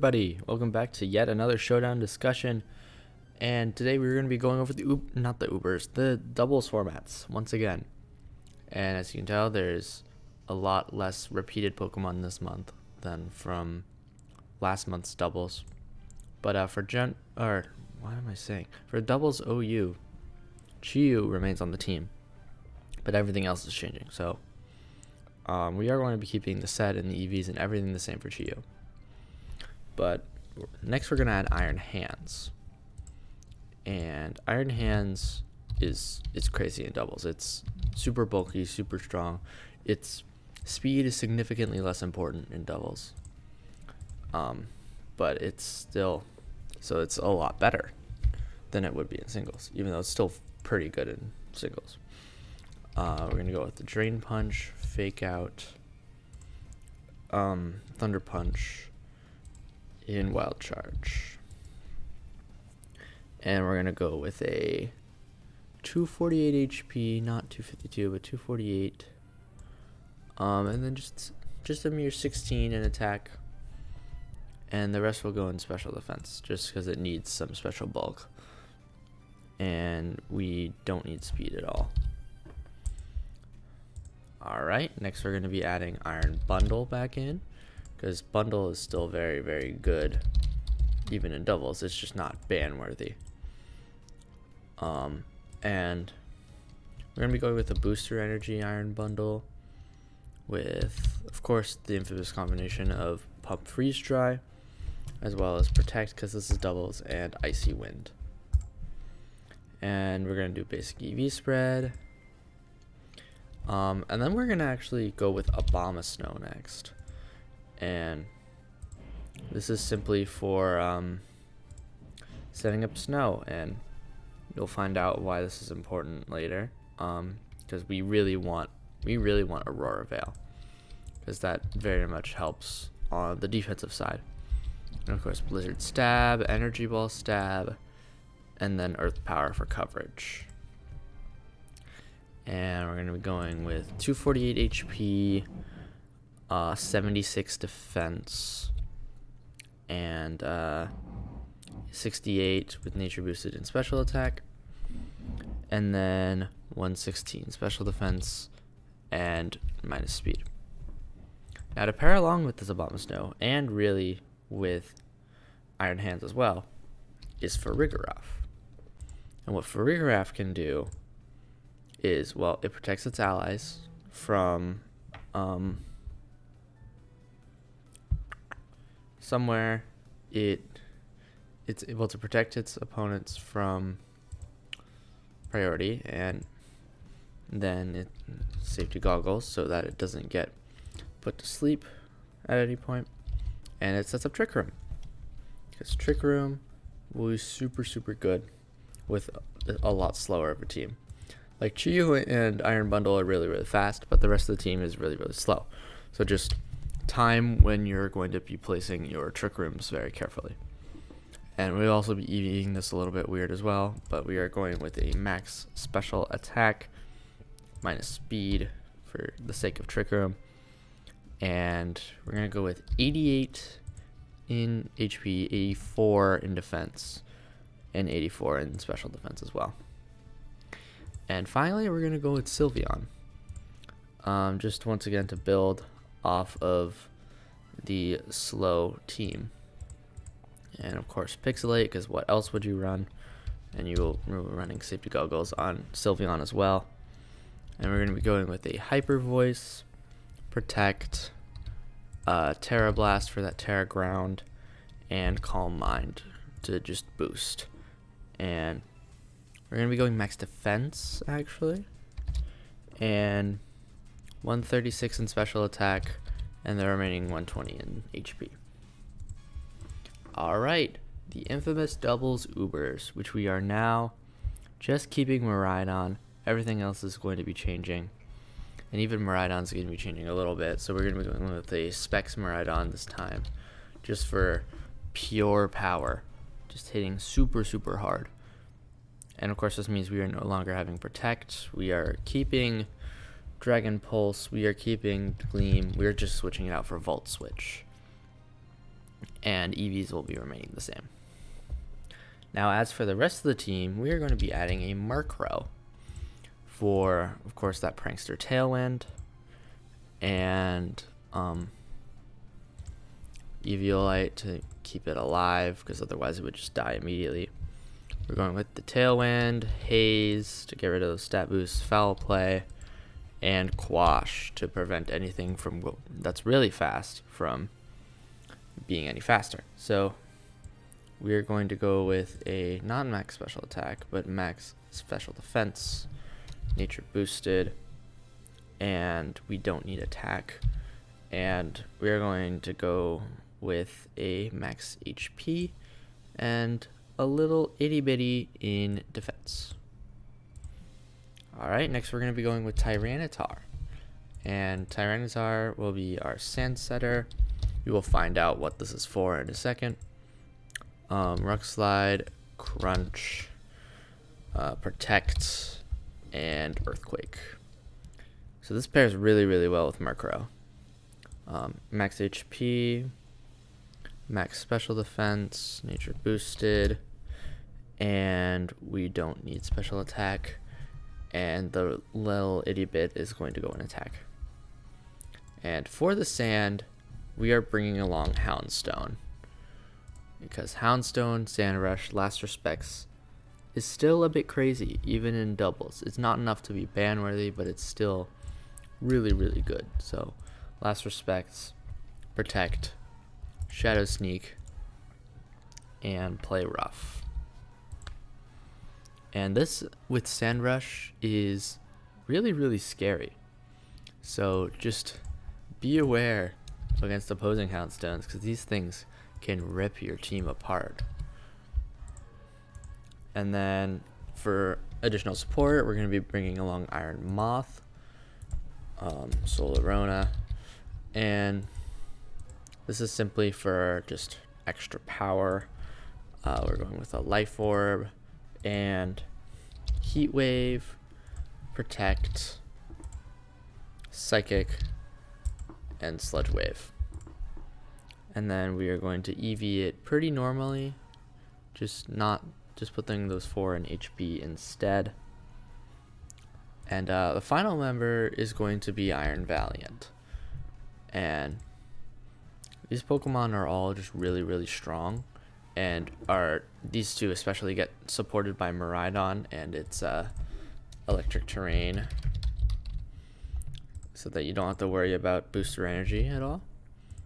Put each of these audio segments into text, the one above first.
everybody, welcome back to yet another showdown discussion. And today we're going to be going over the doubles formats once again. And as you can tell, there's a lot less repeated Pokemon this month than from last month's doubles. But for doubles OU, Chiyu remains on the team, but everything else is changing. So we are going to be keeping the set and the EVs and everything the same for Chiyu. But next we're going to add Iron Hands. And Iron Hands is crazy in doubles. It's super bulky, super strong. Its speed is significantly less important in doubles. But it's a lot better than it would be in singles, even though it's still pretty good in singles. We're going to go with the Drain Punch, Fake Out, Thunder Punch, in Wild Charge. And we're going to go with a 248 HP, not 252, but 248. And then just a mere 16 in attack. And the rest will go in special defense, just because it needs some special bulk. And we don't need speed at all. Alright, next we're going to be adding Iron Bundle back in, because Bundle is still very, very good, even in doubles. It's just not ban worthy. And we're going to be going with a Booster Energy Iron Bundle with, of course, the infamous combination of Pump Freeze Dry, as well as Protect, because this is doubles, and Icy Wind. And we're going to do basic EV spread. And then we're going to actually go with Abomasnow next. And this is simply for setting up snow, and you'll find out why this is important later. Because we really want Aurora Veil, because that very much helps on the defensive side. And of course, Blizzard Stab, Energy Ball Stab, and then Earth Power for coverage. And we're going to be going with 248 HP, 76 defense, and 68 with nature boosted and special attack, and then 116 special defense and minus speed. Now to pair along with this Abomasnow, and really with Iron Hands as well, is Farigiraf. And what Farigiraf can do is, well, it protects its allies from somewhere. It's able to protect its opponents from priority, and then it safety goggles so that it doesn't get put to sleep at any point. And it sets up Trick Room, because Trick Room will be super good with a lot slower of a team. Like Chiyu and Iron Bundle are really fast, but the rest of the team is really slow. So just time when you're going to be placing your Trick Rooms very carefully. And we'll also be EVing this a little bit weird as well, but we are going with a max special attack minus speed for the sake of Trick Room. And we're going to go with 88 in HP, 84 in defense, and 84 in special defense as well. And finally, we're going to go with Sylveon. Just once again to build off of the slow team. And of course, Pixelate, because what else would you run? And you will be running safety goggles on Sylveon as well. And we're going to be going with a Hyper Voice, Protect, Terra Blast for that Terra Ground, and Calm Mind to just boost. And we're going to be going max defense, actually, and 136 in special attack, and the remaining 120 in HP. Alright, the infamous doubles Ubers, which we are now just keeping Miraidon. Everything else is going to be changing, and even Miraidon's going to be changing a little bit, so we're going to be going with a Specs Miraidon this time, just for pure power, just hitting super hard. And of course, this means we are no longer having Protect. We are keeping Dragon Pulse. We are keeping Gleam. We are just switching it out for Volt Switch. and EVs will be remaining the same. Now, as for the rest of the team, we are going to be adding a Murkrow for, of course, that Prankster Tailwind, and Eviolite to keep it alive, because otherwise it would just die immediately. We're going with the Tailwind, Haze to get rid of those stat boosts, Foul Play, and Quash to prevent anything from that's really fast from being any faster. So we're going to go with a not max special attack, but max special defense, nature boosted, and we don't need attack. And we're going to go with a max HP and a little itty bitty in defense. Alright, next we're going to be going with Tyranitar. And Tyranitar will be our Sand Setter. You will find out what this is for in a second. Rock Slide, Crunch, Protect, and Earthquake. So this pairs really, really well with Murkrow. Max HP, max special defense, nature boosted, and we don't need special attack. And the little itty bit is going to go in attack. And for the sand, we are bringing along Houndstone, because Houndstone, Sand Rush, Last Respects is still a bit crazy, even in doubles. It's not enough to be ban worthy, but it's still really, really good. So Last Respects, Protect, Shadow Sneak, and Play Rough. And this with Sand Rush is really, really scary. So just be aware against opposing Houndstones, because these things can rip your team apart. And then for additional support, we're going to be bringing along Iron Moth, Solarona, and this is simply for just extra power. We're going with a Life Orb and Heat Wave, Protect, Psychic, and Sludge Wave. And then we are going to EV it pretty normally, just putting those 4 in HP instead. And the final member is going to be Iron Valiant. And these Pokemon are all just really, really strong. And these two especially get supported by Miraidon and its electric terrain, so that you don't have to worry about booster energy at all.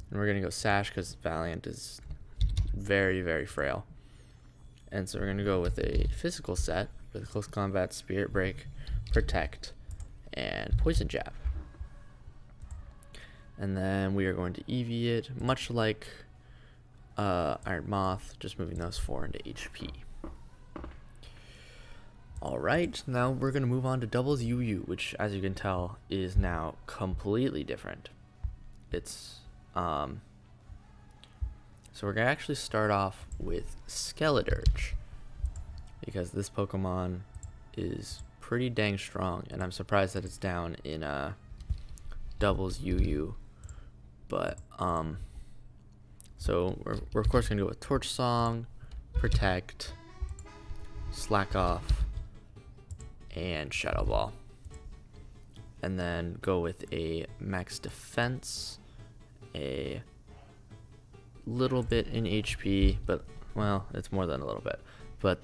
And we're going to go Sash because Valiant is very, very frail. And so we're going to go with a physical set with Close Combat, Spirit Break, Protect, and Poison Jab. And then we are going to EV it, much like Iron Moth, just moving those 4 into HP. Alright, now we're going to move on to Doubles UU, which, as you can tell, is now completely different. It's so we're going to actually start off with Skeledirge, because this Pokemon is pretty dang strong, and I'm surprised that it's down in Doubles UU. But so we're of course going to go with Torch Song, Protect, Slack Off, and Shadow Ball. And then go with a max defense, a little bit in HP, but, well, it's more than a little bit. But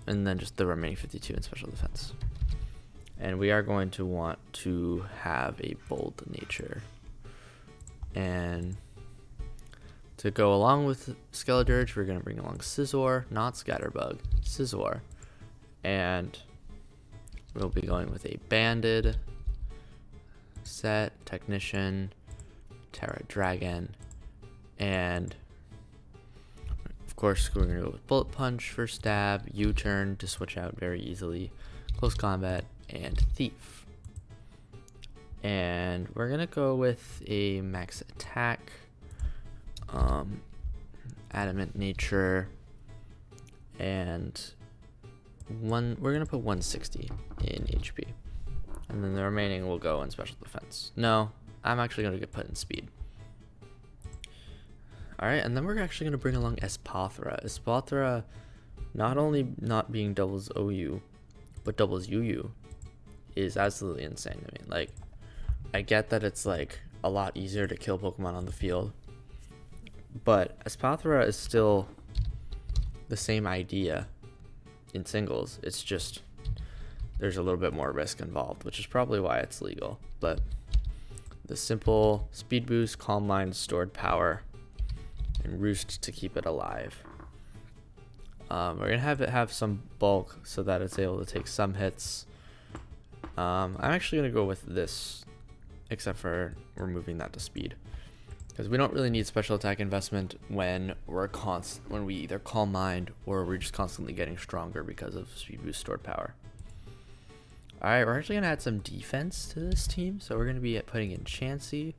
and then just the remaining 52 in special defense. And we are going to want to have a bold nature. And to go along with Skeledirge, we're going to bring along Scizor, not Scatterbug, Scizor. And we'll be going with a Banded set, Technician, Terra Dragon, and of course we're going to go with Bullet Punch for stab, U-turn to switch out very easily, Close Combat, and Thief. And we're going to go with a max attack, Adamant Nature, and we're going to put 160 in HP. And then the remaining will go in special defense. No, I'm actually going to get put in speed. Alright, and then we're actually going to bring along Espathra. Espathra, not only not being doubles OU, but doubles UU, is absolutely insane to me. Like, I get that it's like a lot easier to kill Pokemon on the field, but Espathra is still the same idea in singles. It's just there's a little bit more risk involved, which is probably why it's legal. But the simple speed boost, calm mind, stored power, and roost to keep it alive. We're gonna have it have some bulk so that it's able to take some hits. I'm actually gonna go with this, except for removing that to speed, because we don't really need special attack investment when when we either calm mind or we're just constantly getting stronger because of speed boost, stored power. Alright, we're actually gonna add some defense to this team, so we're gonna be putting in Chansey,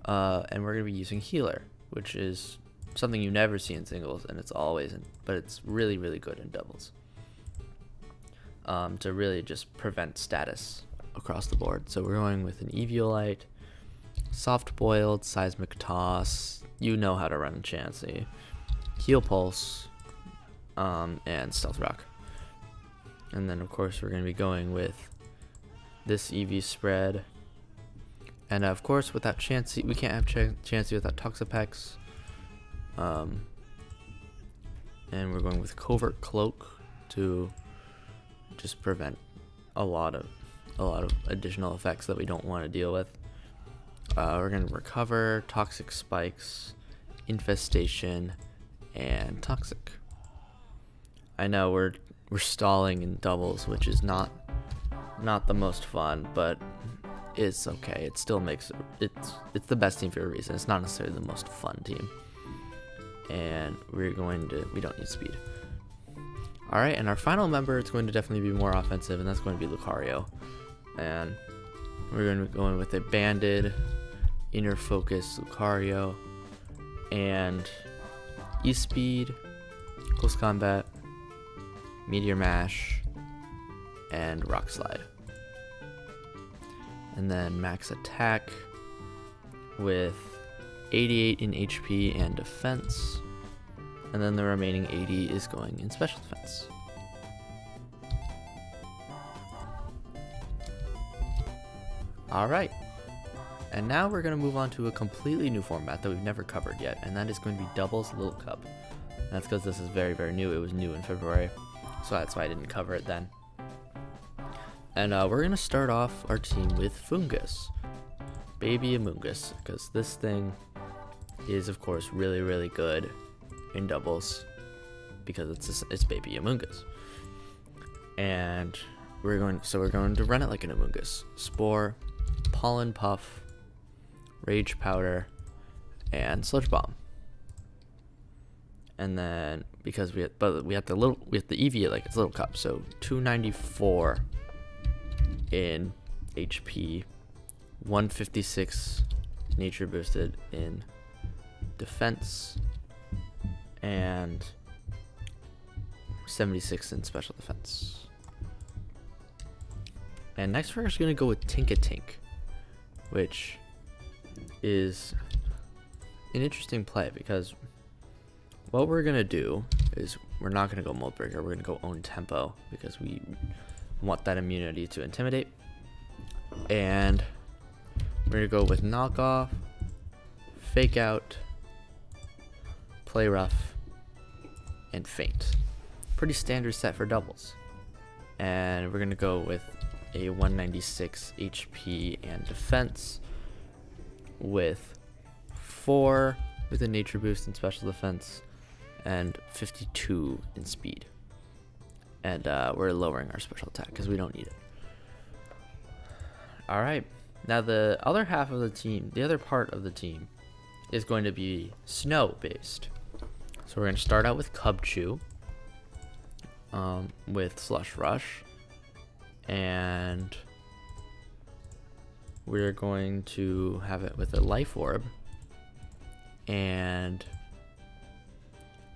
and we're gonna be using Healer, which is something you never see in singles, and it's always but it's really, really good in doubles. To really just prevent status across the board. So we're going with an Eviolite, Soft Boiled, Seismic Toss. You know how to run Chansey, Heal Pulse, and Stealth Rock. And then of course we're going to be going with this EV spread. And of course without Chansey, we can't have Chansey without Toxapex. And we're going with Covert Cloak to just prevent a lot of additional effects that we don't want to deal with. We're going to recover, Toxic Spikes, Infestation, and Toxic. I know we're stalling in doubles, which is not the most fun, but it's okay. It still makes it's the best team for a reason. It's not necessarily the most fun team. And we don't need speed. Alright, and our final member is going to definitely be more offensive, and that's going to be Lucario. And we're going to be going with a Banded, Inner Focus Lucario, and E-Speed, Close Combat, Meteor Mash, and Rock Slide. And then max attack with 88 in HP and defense. And then the remaining 80 is going in special defense. Alright. And now we're going to move on to a completely new format that we've never covered yet, and that is going to be Doubles Little Cup. And that's because this is very, very new. It was new in February, so that's why I didn't cover it then. And we're going to start off our team with Fungus. Baby Amoonguss, because this thing is, of course, really, really good in doubles because it's Baby Amoonguss. And we're going to run it like an Amoonguss. Spore, Pollen Puff, Rage Powder, and Sludge Bomb. And then because we have the EV like it's Little Cup, so 294 in HP, 156 nature boosted in defense, and 76 in special defense. And next we're actually going to go with Tinkatink, which is an interesting play because what we're going to do is we're not going to go Mold Breaker, we're going to go Own Tempo because we want that immunity to Intimidate. And we're going to go with Knock Off, Fake Out, Play Rough, and Faint. Pretty standard set for doubles. And we're going to go with a 196 HP and defense with 4 with a nature boost and special defense and 52 in speed. And we're lowering our special attack because we don't need it. Alright, now the other half of the team, the other part of the team is going to be snow based. So we're going to start out with Cubchoo, with Slush Rush, and we're going to have it with a Life Orb, and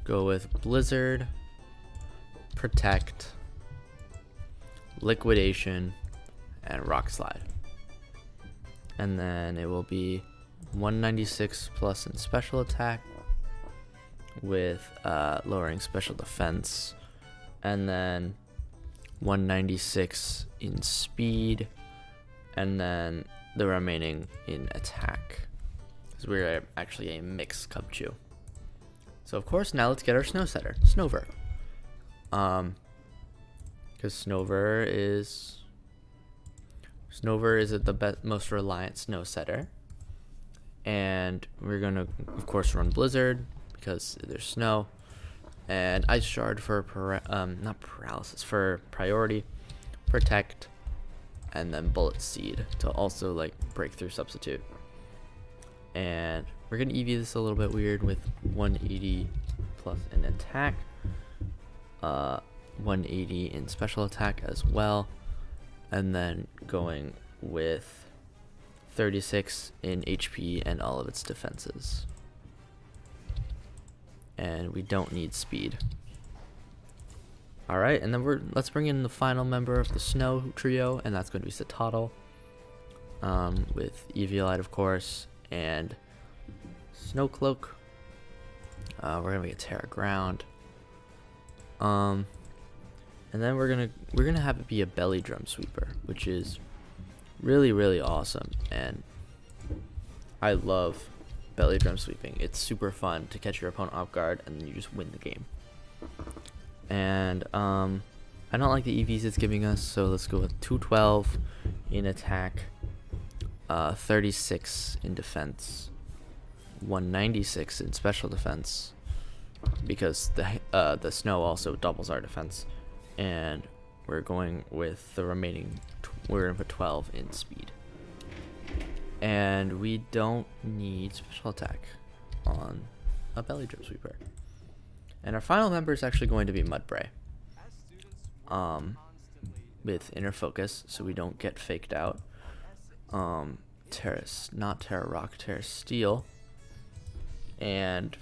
go with Blizzard, Protect, Liquidation, and Rock Slide. And then it will be 196 plus in special attack with lowering special defense, and then 196 in speed, and then the remaining in attack, because we're actually a mixed Cubchoo. So of course, now let's get our snow setter, Snover. Because Snover is the most reliant snow setter, and we're gonna of course run Blizzard because there's snow, and Ice Shard for not paralysis, for priority, protect, and then Bullet Seed to also like breakthrough substitute. And we're gonna EV this a little bit weird with 180 plus in attack, 180 in special attack as well, and then going with 36 in HP and all of its defenses. And we don't need speed. Alright, and then let's bring in the final member of the Snow Trio, and that's going to be Citadel, with Eviolite of course, and Snow Cloak. We're gonna make a Terra Ground. And then we're gonna have it be a Belly Drum Sweeper, which is really awesome, and I love Belly Drum Sweeping. It's super fun to catch your opponent off guard, and then you just win the game. And I don't like the EVs it's giving us, so let's go with 212 in attack, 36 in defense, 196 in special defense, because the snow also doubles our defense, and we're going with the remaining. We're gonna put 12 in speed, and we don't need special attack on a Belly Drum Sweeper. And our final member is actually going to be Mudbray, with Inner Focus, so we don't get faked out. Not Terra Rock, Terra Steel, and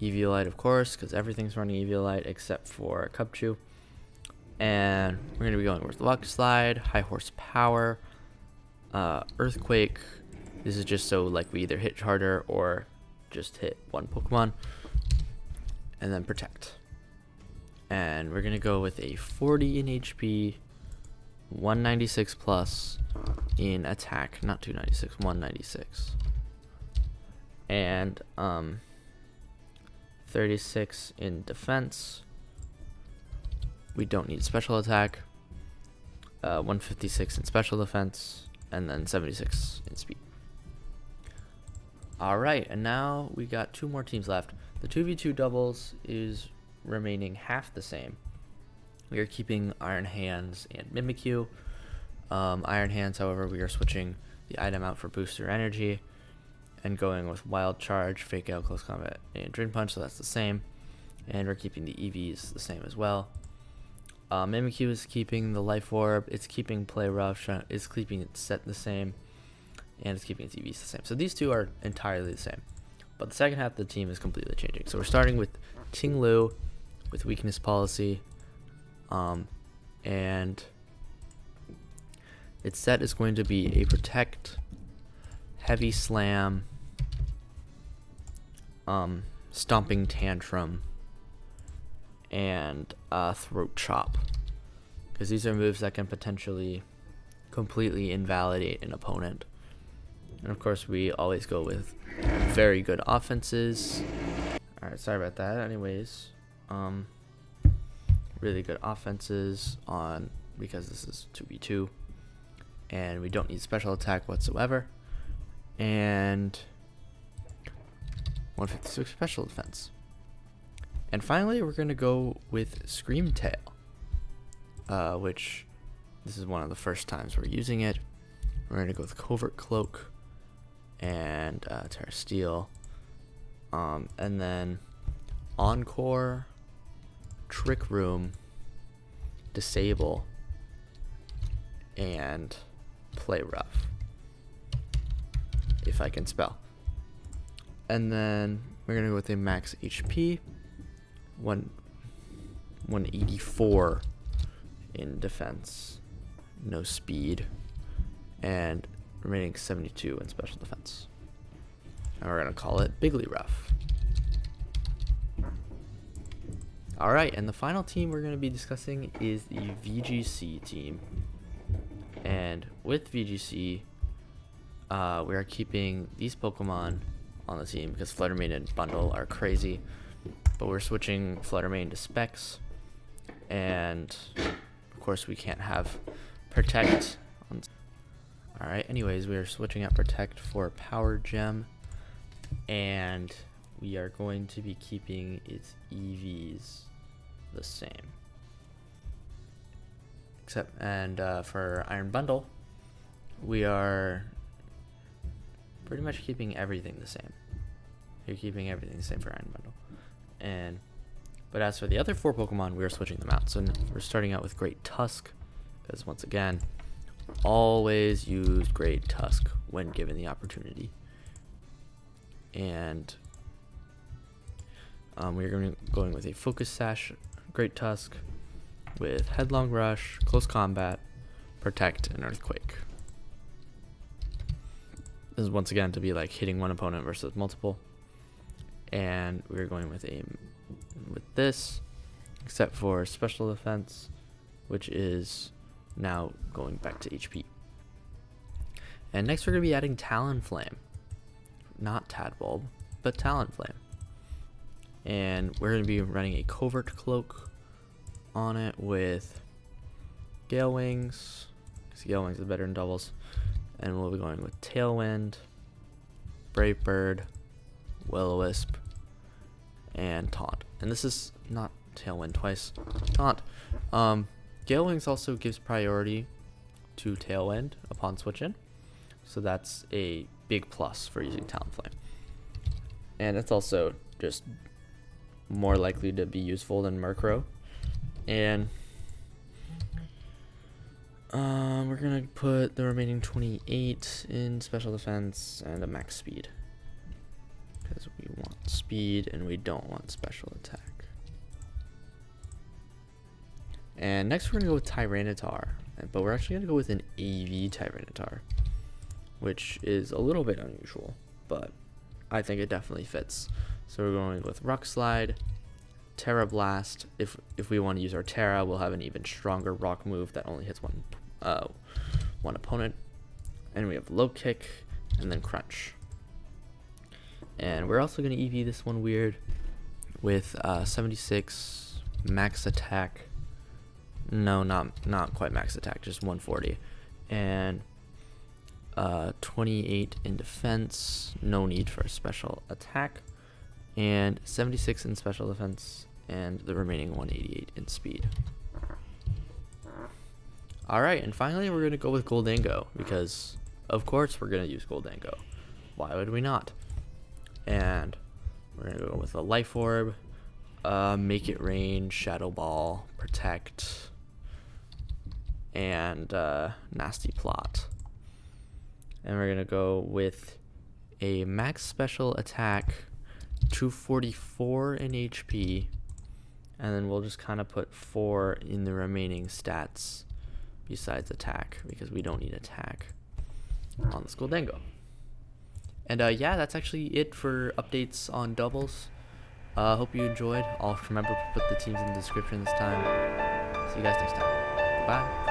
Eviolite of course, because everything's running Eviolite except for Cubchoo. And we're going to be going with Luck Slide, High Horsepower, Earthquake. This is just so like we either hit harder or just hit one Pokemon. And then Protect. And we're going to go with a 40 in HP, 196 plus in attack, not 296, 196. And 36 in defense. We don't need special attack. 156 in special defense, and then 76 in speed. Alright, and now we got two more teams left. The 2v2 doubles is remaining half the same. We are keeping Iron Hands and Mimikyu. Iron Hands, however, we are switching the item out for Booster Energy and going with Wild Charge, Fake Out, Close Combat, and Drain Punch, so that's the same. And we're keeping the EVs the same as well. Mimikyu is keeping the Life Orb, it's keeping Play Rough, it's keeping its set the same, and it's keeping its EVs the same. So these two are entirely the same. But the second half of the team is completely changing. So we're starting with Ting-Lu with Weakness Policy, and its set is going to be a Protect, Heavy Slam, Stomping Tantrum, and Throat Chop, because these are moves that can potentially completely invalidate an opponent. And of course we always go with very good offenses. Alright, sorry about that. Anyways, really good offenses on, because this is 2v2 and we don't need special attack whatsoever, and 156 special defense. And finally, we're going to go with Scream Tail, which this is one of the first times we're using it. We're going to go with Covert Cloak and Terra Steel, and then Encore, Trick Room, Disable, and Play Rough, if I can spell. And then we're going to go with a max HP, 184 in defense, no speed, and remaining 72 in special defense. And we're going to call it Bigly Rough. Alright, and the final team we're going to be discussing is the VGC team. And with VGC, we are keeping these Pokemon on the team because Fluttermane and Bundle are crazy. But we're switching Fluttermane to Specs. And, of course, we can't have Protect. Alright, anyways, we are switching out Protect for Power Gem. And we are going to be keeping its EVs the same. For Iron Bundle, we are pretty much keeping everything the same. You're keeping everything the same for Iron Bundle. But as for the other 4 Pokemon, we are switching them out. So we're starting out with Great Tusk, because once again, always use Great Tusk when given the opportunity. And we're going with a Focus Sash Great Tusk with Headlong Rush, Close Combat, Protect, and Earthquake. This is once again to be like hitting one opponent versus multiple. And we're going with this, except for Special Defense, which is now going back to HP. And next we're going to be adding Talonflame. Not Tadbulb, but Talonflame. And we're going to be running a Covert Cloak on it with Gale Wings, because Gale Wings is better than doubles. And we'll be going with Tailwind, Brave Bird, Will-O-Wisp, and Taunt. And this is not Tailwind twice, Taunt. Gale Wings also gives priority to Tailwind upon switch in. So that's a big plus for using Talonflame. And it's also just more likely to be useful than Murkrow. And we're going to put the remaining 28 in Special Defense and a max speed. Because we want speed and we don't want special attack. And next we're going to go with Tyranitar. But we're actually going to go with an AV Tyranitar, which is a little bit unusual, but I think it definitely fits. So we're going with Rock Slide, Terra Blast. If we want to use our Terra, we'll have an even stronger rock move that only hits one opponent. And we have Low Kick and then Crunch. And we're also going to EV this one weird with 76 max attack. No, not quite max attack, just 140. And 28 in defense, no need for a special attack, and 76 in special defense, and the remaining 188 in speed. Alright, and finally we're going to go with Goldango, because of course we're going to use Goldango. Why would we not? And we're going to go with a Life Orb, Make It Rain, Shadow Ball, Protect, and Nasty Plot. And we're going to go with a max special attack, 244 in HP. And then we'll just kind of put 4 in the remaining stats besides attack, because we don't need attack on this Goldango. And yeah, that's actually it for updates on doubles. Hope you enjoyed. I'll remember to put the teams in the description this time. See you guys next time. Bye.